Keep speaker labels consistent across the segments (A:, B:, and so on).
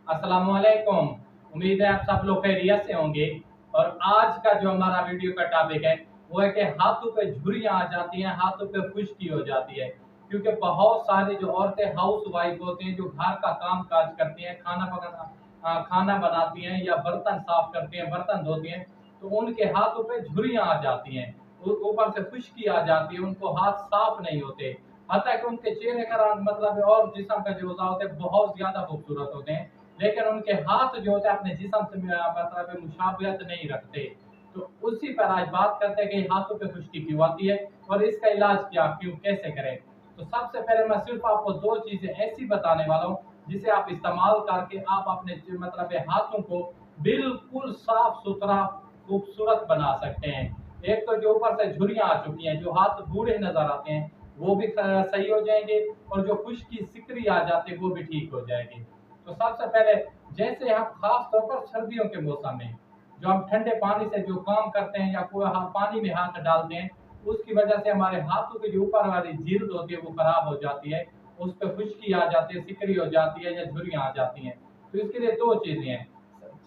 A: अस्सलाम वालेकुम। उम्मीद है आप सब लोग खैरियत से होंगे। और आज का जो हमारा वीडियो का टॉपिक है वो है कि हाथों पे झुर्रियाँ आ जाती हैं, हाथों पे खुश्की हो जाती है। क्योंकि बहुत सारी जो औरतें हाउस वाइफ होती हैं, जो घर का काम काज करती हैं, खाना बनाती हैं या बर्तन साफ करती हैं, बर्तन धोती हैं, तो उनके हाथों पे झुर्रियाँ आ जाती हैं, ऊपर से खुश्की आ जाती है, उनको हाथ साफ नहीं होते। हत्ता कि उनके चेहरे का रंग मतलब और जिस्म का जो होता होते हैं बहुत ज्यादा खूबसूरत होते हैं, लेकिन उनके हाथ जो होते हैं अपने जिस्म से मतलब मुशाबियत नहीं रखते। तो उसी पर आज बात करते हैं कि हाथों पे खुश्की क्यों आती है और इसका इलाज क्या क्यों कैसे करें। तो सबसे पहले मैं सिर्फ आपको दो चीजें ऐसी बताने वाला हूँ जिसे आप इस्तेमाल करके आप अपने मतलब हाथों को बिल्कुल साफ सुथरा खूबसूरत बना सकते हैं। एक तो जो ऊपर से झुर्रियाँ आ चुकी हैं, जो हाथ बूढ़े नजर आते हैं, वो भी सही हो जाएंगे, और जो खुश्की सिकरी आ जाती है वो भी ठीक हो जाएगी। तो सबसे पहले जैसे हम खास तौर पर सर्दियों के मौसम में जो हम ठंडे पानी से जो काम करते हैं या कोई पानी में हाथ डालते हैं, उसकी वजह से हमारे हाथों की जो ऊपर वाली जिल्द होती है वो खराब हो जाती है, उस पर खुश्की आ जाती है, सिकरी हो जाती है या झुर्रियाँ आ जाती हैं। तो इसके लिए दो चीजें हैं,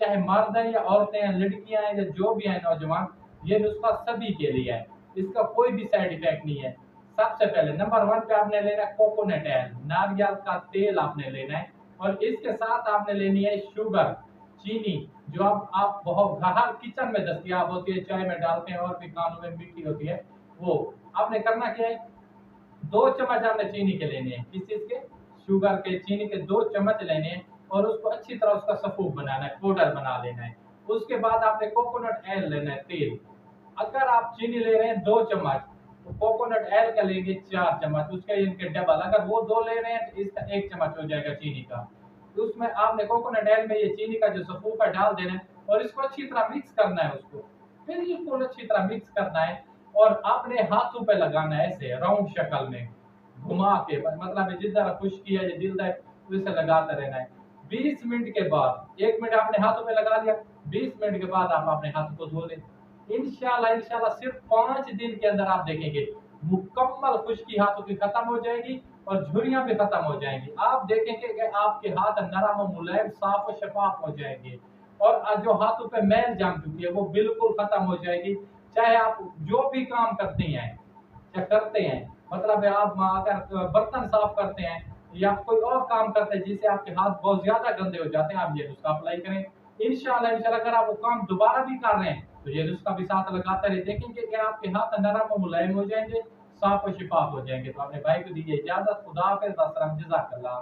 A: चाहे मर्द हैं या औरतें हैं, लड़कियां हैं या जो भी हैं नौजवान, ये नुस्खा सभी के लिए है, इसका कोई भी साइड इफेक्ट नहीं है। सबसे पहले नंबर वन पे आपने लेना है कोकोनट ऑयल, नारियल का तेल आपने लेना है, और इसके साथ आपने लेनी है शुगर, चीनी, जो आप बहुत हर किचन में दस्तियाब होती है, चाय में डालते हैं और भी खानों में मीठी होती है। वो आपने करना क्या है, 2 चम्मच आपने चीनी के लेने हैं, किस चीज के, शुगर के, चीनी के 2 चम्मच लेने हैं, और उसको अच्छी तरह उसका सफूक बनाना है, पाउडर बना लेना है। उसके बाद आपने कोकोनट ऑयल लेना है, तेल। अगर आप चीनी ले रहे हैं 2 चम्मच, तो कोकोनट ऑयल का लेंगे 4 चम्मच, उसके इनके डबल। अगर वो दो ले रहे हैं तो इसका 1 चम्मच हो जाएगा चीनी का। तो उसमें आपने कोकोनट ऑयल में ये चीनी का जो सफूफ है डाल देना है, और इसको अच्छी तरह मिक्स करना है उसको, बिल्कुल अच्छी तरह मिक्स करना है। और अपने हाथों पे लगाना है ऐसे राउंड शक्ल में घुमा के, मतलब जिधर खुश्की है या दिल है उसे लगाते रहना है। 20 मिनट के बाद, 1 मिनट आपने हाथों पे लगा लिया, 20 मिनट के बाद आप अपने हाथों को धो लें। इंशाल्लाह इंशाल्लाह सिर्फ 5 दिन के अंदर आप देखेंगे मुकम्मल खुश्की हाथों की खत्म हो जाएगी और झुर्रियां भी खत्म हो जाएंगी। आप देखेंगे कि आपके हाथ नरम और मुलायम, साफ और शफाफ हो जाएंगे, और जो हाथों पे मैल जम चुकी है वो बिल्कुल खत्म हो जाएगी। चाहे आप जो भी काम करते हैं या करते हैं, मतलब आप अगर बर्तन साफ करते हैं या कोई और काम करते हैं जिससे आपके हाथ बहुत ज्यादा गंदे हो जाते हैं, आप ये नुस्खा अप्लाई करें। इंशाल्लाह इंशाल्लाह अगर आप वो काम दोबारा भी कर रहे हैं तो ये नुस्खा भी साथ लगाते रहे, देखेंगे कि आपके हाथ नरम और मुलायम हो जाएंगे, साफ और शिफाफ हो जाएंगे। तो अपने भाई को दीजिए इजाजत, खुदा हाफिज़, अस्सलाम, जज़ाकल्लाह।